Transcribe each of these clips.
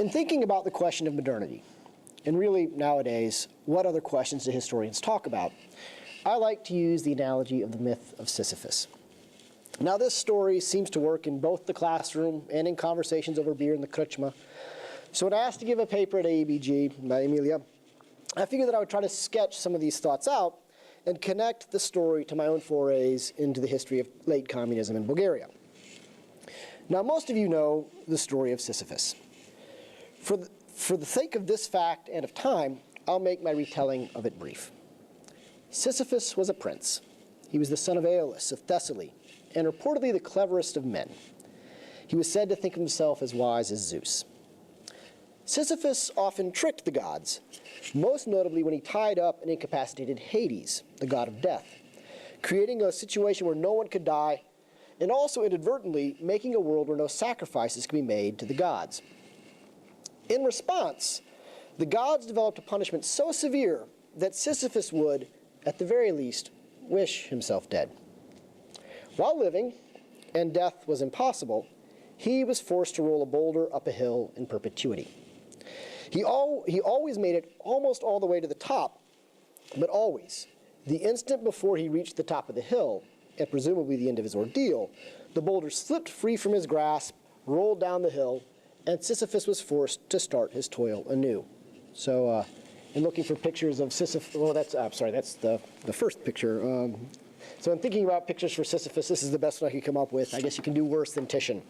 In thinking about the question of modernity, and really nowadays, what other questions do historians talk about, I like to use the analogy of the myth of Sisyphus. Now, this story seems to work in both the classroom and in conversations over beer in the Kretschma. So when asked to give a paper at AUBG by Emilia, I figured that I would try to sketch some of these thoughts out and connect the story to my own forays into the history of late communism in Bulgaria. Now, most of you know the story of Sisyphus. For the sake of this fact and of time, I'll make my retelling of it brief. Sisyphus was a prince. He was the son of Aeolus of Thessaly, and reportedly the cleverest of men. He was said to think of himself as wise as Zeus. Sisyphus often tricked the gods, most notably when he tied up and incapacitated Hades, the god of death, creating a situation where no one could die, and also inadvertently making a world where no sacrifices could be made to the gods. In response, the gods developed a punishment so severe that Sisyphus would, at the very least, wish himself dead. While living, and death was impossible, he was forced to roll a boulder up a hill in perpetuity. He always made it almost all the way to the top, but always, the instant before he reached the top of the hill, and presumably the end of his ordeal, the boulder slipped free from his grasp, rolled down the hill, and Sisyphus was forced to start his toil anew. So, in looking for pictures of Sisyphus, well, that's the first picture. So in thinking about pictures for Sisyphus, this is the best one I could come up with. I guess you can do worse than Titian.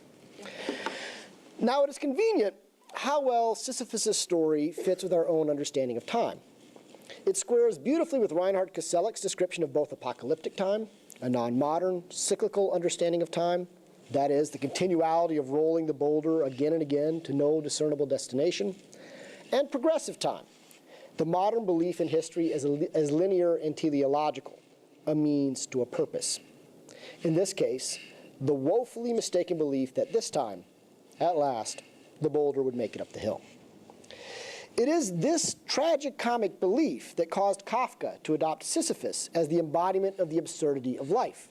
Now, it is convenient how well Sisyphus' story fits with our own understanding of time. It squares beautifully with Reinhard Koselleck's description of both apocalyptic time, a non-modern, cyclical understanding of time, that is, the continuality of rolling the boulder again and again to no discernible destination, and progressive time, the modern belief in history as linear and teleological, a means to a purpose. In this case, the woefully mistaken belief that this time, at last, the boulder would make it up the hill. It is this tragic-comic belief that caused Kafka to adopt Sisyphus as the embodiment of the absurdity of life,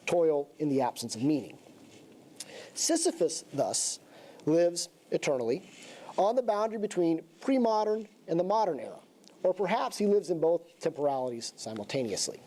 toil in the absence of meaning. Sisyphus, thus, lives eternally on the boundary between pre-modern and the modern era, or perhaps he lives in both temporalities simultaneously.